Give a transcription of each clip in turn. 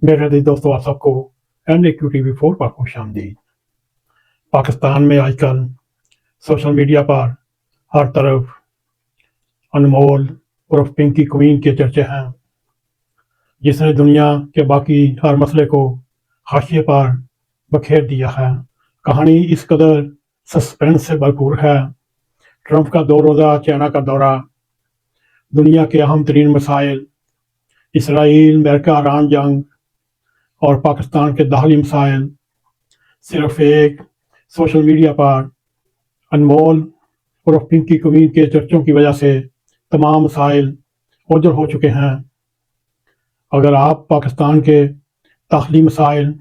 मेरे अजीज दोस्तों, आप सबको NAQTV4 पर खुशामदीद। पाकिस्तान में आजकल सोशल मीडिया पर हर तरफ अनमोल उर्फ पिंकी क्वीन के चर्चे हैं, जिसने दुनिया के बाकी हर मसले को हाशिए पर बखेर दिया है। कहानी इस कदर सस्पेंस से भरपूर है। ट्रंप का 2 रोज़ा चाइना का दौरा, दुनिया के अहम तरीन मसाइल, इसराइल अमेरिका ईरान जंग और पाकिस्तान के दाखिली मसाइल, सिर्फ एक सोशल मीडिया पर अनमोल उर्फ पिंकी क्वीन के चर्चों की वजह से तमाम मसाइल ओझल हो चुके हैं। अगर आप पाकिस्तान के दाखिली मसाइल,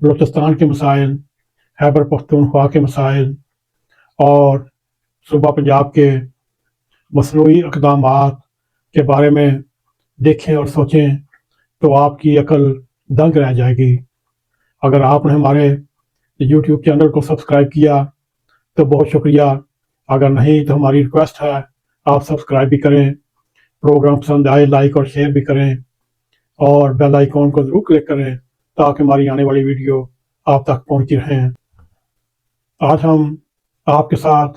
बलूचिस्तान के मसाइल, खैबर पख्तूनख्वा के मसाइल और सूबा पंजाब के मसनूई इक़दामात के बारे में देखें और सोचें तो आपकी अकल दंग रह जाएगी। अगर आपने हमारे यूट्यूब चैनल को सब्सक्राइब किया तो बहुत शुक्रिया, अगर नहीं तो हमारी रिक्वेस्ट है आप सब्सक्राइब भी करें, प्रोग्राम पसंद आए लाइक और शेयर भी करें और बेल आइकॉन को ज़रूर क्लिक करें ताकि हमारी आने वाली वीडियो आप तक पहुंचती रहें। आज हम आपके साथ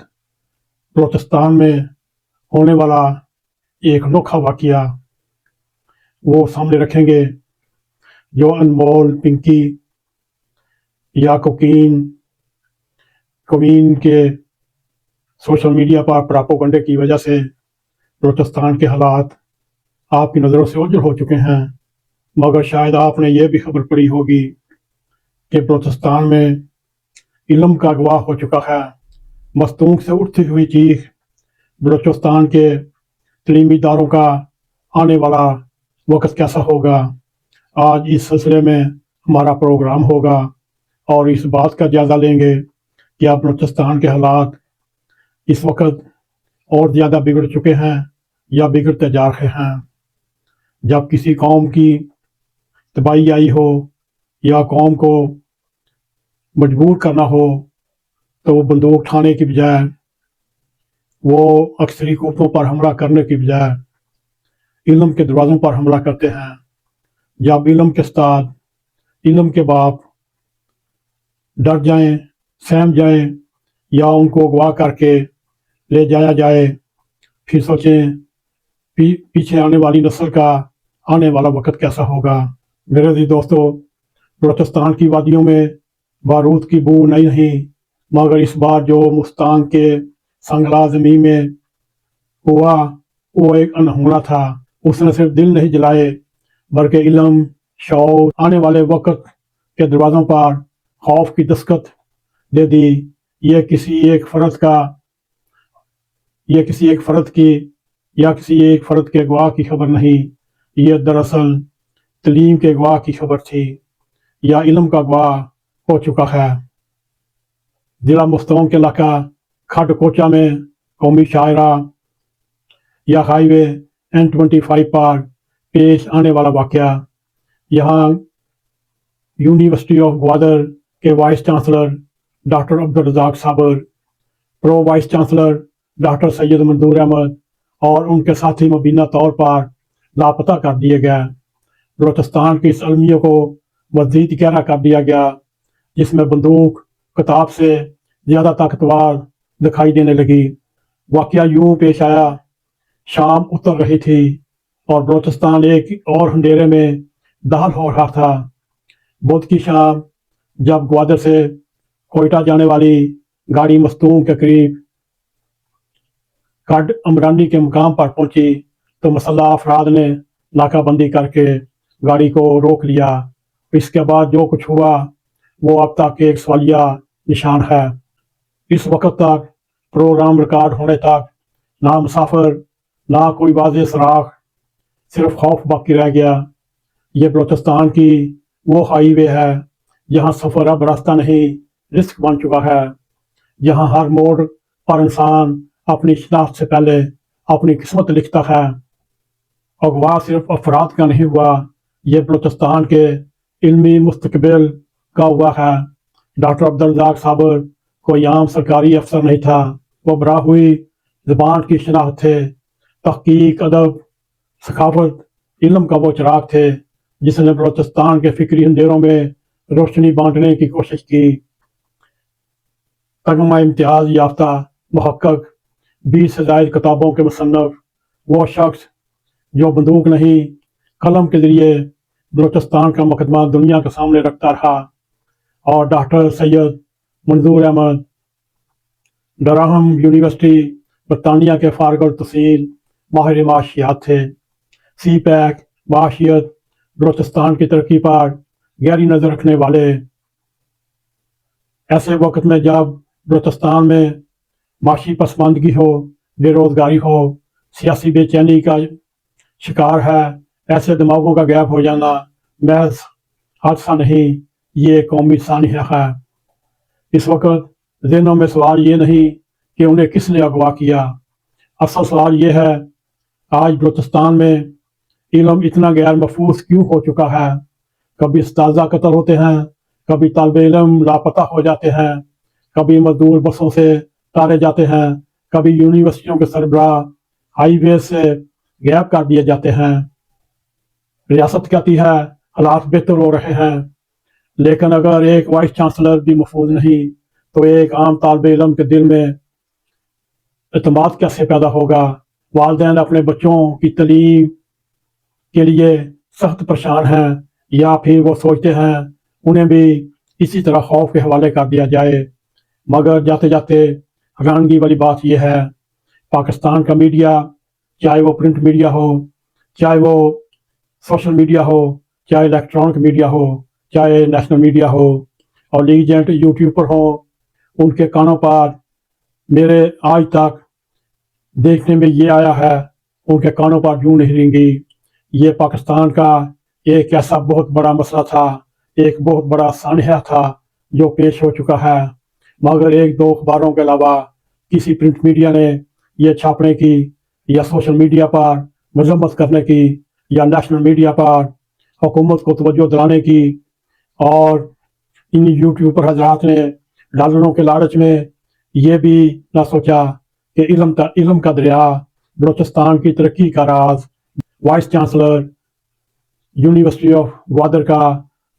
बलूचिस्तान में होने वाला एक अनोखा वाक़या वो सामने रखेंगे जो अनमोल पिंकी या क्वीन के सोशल मीडिया पर प्रोपेगेंडे की वजह से बलूचिस्तान के हालात आपकी नज़रों से ओझल हो चुके हैं। मगर शायद आपने ये भी खबर पढ़ी होगी कि बलूचिस्तान में इल्म का अगवा हो चुका है। मस्तूक से उठती हुई चीख, बलूचिस्तान के तलीमी इदारों का आने वाला वक्त कैसा होगा। आज इस सिलसिले में हमारा प्रोग्राम होगा और इस बात का जायज़ा लेंगे कि आप बलूचिस्तान के हालात इस वक्त और ज़्यादा बिगड़ चुके हैं या बिगड़ते जा रहे हैं। जब किसी कौम की तबाही आई हो या कौम को मजबूर करना हो तो वो बंदूक उठाने की बजाय, वो अक्सरी कुफों पर हमला करने की बजाय इल्म के दरवाज़ों पर हमला करते हैं। जब इल्म के उस्ताद, इल्म के बाप डर जाएं, सहम जाएं या उनको अगवा करके ले जाया जाए, फिर सोचें पीछे आने वाली नस्ल का आने वाला वक्त कैसा होगा। मेरे अजीज दोस्तों, बलूचिस्तान की वादियों में बारूद की बू नहीं, मगर इस बार जो मुस्तान के संगला ज़मीन में हुआ वो एक अनहोना था। उसने सिर्फ दिल नहीं जलाए बल्कि इल्म, शऊर, आने वाले वक्त के दरवाज़ों पर खौफ की दस्तक दे दी। ये किसी एक फ़र्द के अगवा की खबर नहीं, ये दरअसल तलीम के अगवा की खबर थी या इल्म का अगवा हो चुका है। जिला मुस्तौन के इलाका खड कोचा में कौमी शायरा या हाईवे N25 पर पेश आने वाला वाक़या। यहाँ यूनिवर्सिटी ऑफ ग्वादर के vice chancellor doctor Abdul Razzaq Sabir, pro vice chancellor doctor Syed Manzoor Ahmed और उनके साथी मुबीना तौर पर लापता कर दिए गए। बलूचिस्तान की इस अलमियों को मज़ीद गहरा कर दिया गया, जिसमें बंदूक किताब से ज़्यादा ताकतवर दिखाई देने लगी। वाक़या यूं पेश आया, शाम उतर रही थी और बलूचिस्तान एक और अंधेरे में दाखिल हो रहा था। बुध की शाम जब ग्वादर से कोयटा जाने वाली गाड़ी मस्तूम के करीब कड अमरानी के मुकाम पर पहुंची तो मुसल्लह अफराद ने नाकाबंदी करके गाड़ी को रोक लिया। इसके बाद जो कुछ हुआ वो अब तक एक सवालिया निशान है। इस वक्त तक प्रोग्राम रिकॉर्ड होने तक ना मुसाफिर, ना कोई वाज़ेह सुराग, सिर्फ खौफ बाकी रह गया। ये बलूचिस्तान की वो हाईवे है जहाँ सफ़र अब रास्ता नहीं रिस्क बन चुका है, जहाँ हर मोड़ पर इंसान अपनी शनाख्त से पहले अपनी किस्मत लिखता है। अगवा सिर्फ अफराद का नहीं हुआ, ये बलूचिस्तान के इल्मी मुस्तकबिल का हुआ है। डॉक्टर अब्दुल रज़ाक साबर कोई आम सरकारी अफसर नहीं था, वो बरा हुई ज़बान की शनाख्त थे, तहकीक, अदब, सखावत, इल्म का वो चिराग थे جس نے بلوچستان کے فکری اندھیروں میں روشنی بانٹنے کی کوشش کی۔ تگمہ امتیاز یافتہ محقق، 20 سے زائد کتابوں کے مصنف، وہ شخص جو بندوق نہیں قلم کے ذریعے بلوچستان کا مقدمہ دنیا کے سامنے رکھتا رہا، اور ڈاکٹر سید منظور احمد ڈرہم یونیورسٹی برطانیہ کے فارغ التحصیل ماہر معاشیات تھے۔ سی پیک معاشیت بلوچستان کی ترقی پر گہری نظر رکھنے والے۔ ایسے وقت میں جب بلوچستان میں معاشی پسماندگی ہو، بے روزگاری ہو، سیاسی بے چینی کا شکار ہے، ایسے دماغوں کا غائب ہو جانا محض حادثہ نہیں، یہ قومی سانحہ ہے۔ اس وقت ذہنوں میں سوال یہ نہیں کہ انہیں کس نے اغوا کیا، اصل سوال یہ ہے آج بلوچستان میں علم اتنا غیر محفوظ کیوں ہو چکا ہے۔ کبھی اساتذہ قتل ہوتے ہیں، کبھی طالب علم لاپتہ ہو جاتے ہیں، کبھی مزدور بسوں سے اتارے جاتے ہیں، کبھی یونیورسٹیوں کے سربراہ ہائی وے سے غائب کر دیے جاتے ہیں۔ ریاست کہتی ہے حالات بہتر ہو رہے ہیں، لیکن اگر ایک وائس چانسلر بھی محفوظ نہیں تو ایک عام طالب علم کے دل میں اعتماد کیسے پیدا ہوگا؟ والدین اپنے بچوں کی تعلیم کے لیے سخت پریشان ہیں، یا پھر وہ سوچتے ہیں انہیں بھی اسی طرح خوف کے حوالے کر دیا جائے۔ مگر جاتے جاتے حیرانگی والی بات یہ ہے، پاکستان کا میڈیا، چاہے وہ پرنٹ میڈیا ہو، چاہے وہ سوشل میڈیا ہو، چاہے الیکٹرانک میڈیا ہو، چاہے نیشنل میڈیا ہو، اور لیجنٹ یوٹیوبر ہوں، ان کے کانوں پر میرے آج تک دیکھنے میں یہ آیا ہے، ان کے کانوں پر یوں نہیں رینگی۔ یہ پاکستان کا ایک ایسا بہت بڑا مسئلہ تھا، ایک بہت بڑا سانحہ تھا جو پیش ہو چکا ہے، مگر ایک دو اخباروں کے علاوہ کسی پرنٹ میڈیا نے یہ چھاپنے کی، یا سوشل میڈیا پر مذمت کرنے کی، یا نیشنل میڈیا پر حکومت کو توجہ دلانے کی، اور ان یوٹیوبر حضرات نے ڈالروں کے لالچ میں یہ بھی نہ سوچا کہ علم کا دریا، بلوچستان کی ترقی کا راز، vice chancellor university of Gwadar کا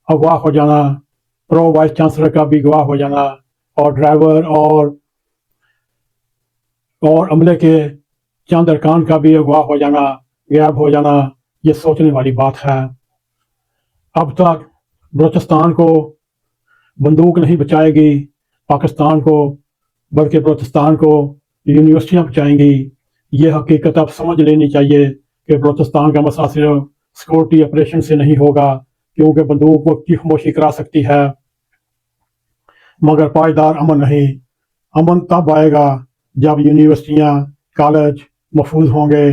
اغوا ہو جانا، پرو وائس چانسلر کا بھی اغوا ہو جانا، اور ڈرائیور اور عملے کے چند ارکان کا بھی اغوا ہو جانا، غائب ہو جانا، یہ سوچنے والی بات ہے۔ اب تک بلوچستان کو بندوق نہیں بچائے گی پاکستان کو، بلکہ بلوچستان کو یونیورسٹیاں بچائیں گی۔ یہ حقیقت اب سمجھ لینی چاہیے کہ بلوچستان کا مسئلہ صرف سیکورٹی آپریشن سے نہیں ہوگا، کیونکہ بندوق وقت کی خاموشی کرا سکتی ہے مگر پائیدار امن نہیں۔ امن تب آئے گا جب یونیورسٹیاں، کالج محفوظ ہوں گے،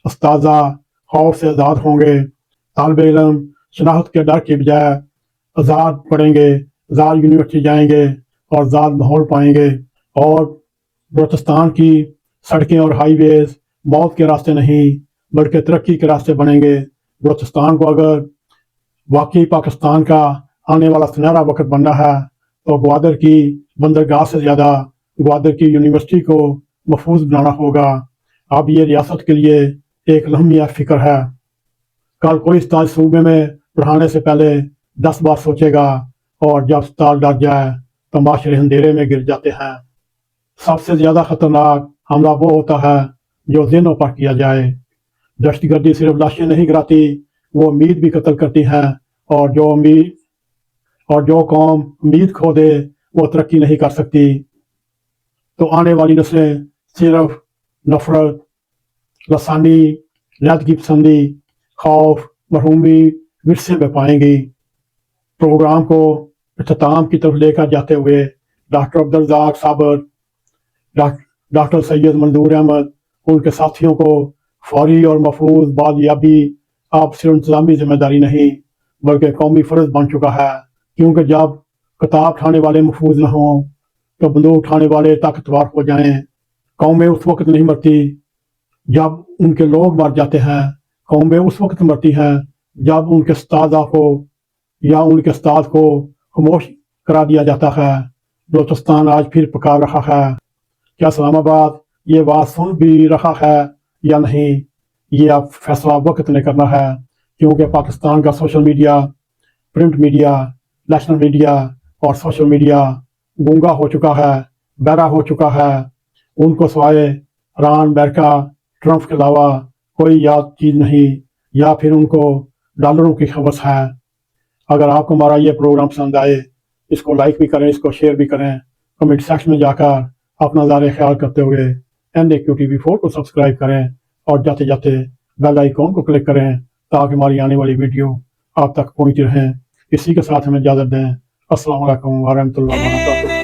اساتذہ خوف سے آزاد ہوں گے، طالب علم شناخت کے ڈر کے بجائے آزاد پڑھیں گے، آزاد یونیورسٹی جائیں گے اور آزاد ماحول پائیں گے، اور بلوچستان کی سڑکیں اور ہائی ویز موت کے راستے نہیں بلکہ ترقی کے راستے بنیں گے۔ بلوچستان کو اگر واقعی پاکستان کا آنے والا سنہرا وقت بننا ہے تو گوادر کی بندرگاہ سے زیادہ گوادر کی یونیورسٹی کو محفوظ بنانا ہوگا۔ اب یہ ریاست کے لیے ایک لمحہ فکر ہے، کل کوئی استاد صوبے میں پڑھانے سے پہلے 10 بار سوچے گا، اور جب استاد ڈر جائے تو معاشرے اندھیرے میں گر جاتے ہیں۔ سب سے زیادہ خطرناک حملہ وہ ہوتا ہے جو ذہنوں پر کیا جائے۔ دہشت گردی صرف لاشیں نہیں گراتی، وہ امید بھی قتل کرتی ہے، اور جو قوم امید کھو دے وہ ترقی نہیں کر سکتی۔ تو آنے والی نسلیں صرف نفرت، لسانی، علیحدگی پسندی، خوف، محرومی ورثے میں پائیں گی۔ پروگرام کو اختتام کی طرف لے کر جاتے ہوئے ڈاکٹر عبدالرزاق صابر، ڈاکٹر سید منظور احمد، ان کے ساتھیوں کو فوری اور محفوظ بازیابی اب صرف انتظامی ذمہ داری نہیں بلکہ قومی فرض بن چکا ہے، کیونکہ جب کتاب اٹھانے والے محفوظ نہ ہوں تو بندوق اٹھانے والے طاقتور ہو جائیں۔ قومیں اس وقت نہیں مرتی جب ان کے لوگ مر جاتے ہیں، قومیں اس وقت مرتی ہیں جب ان کے استاد کو خاموش کرا دیا جاتا ہے۔ بلوچستان آج پھر پکار رہا ہے، کیا اسلام آباد یہ بات سن بھی رہا ہے یا نہیں، یہ اب فیصلہ وقت نے کرنا ہے۔ क्योंकि पाकिस्तान का social media, print media, national media और सोशल मीडिया गूंगा हो चुका है, बहरा हो चुका है। उनको सिवाय ईरान, अमेरिका, ट्रंप के अलावा कोई याद चीज़ नहीं, या फिर उनको डॉलरों की खबस है। अगर आपको हमारा ये प्रोग्राम पसंद आए, इसको लाइक भी करें, इसको शेयर भी करें, कमेंट सेक्शन में जाकर अपना ज़ाहिर ख्याल करते हुए NAQTV4 को सब्सक्राइब करें और जाते जाते बेल आइकॉन को क्लिक करें ताकि हमारी आने वाली वीडियो आप तक पहुँच रहें। इसी के साथ हमें इजाज़त दें। अस्सलाम वालेकुम व रहमतुल्लाहि व बरकातुहू।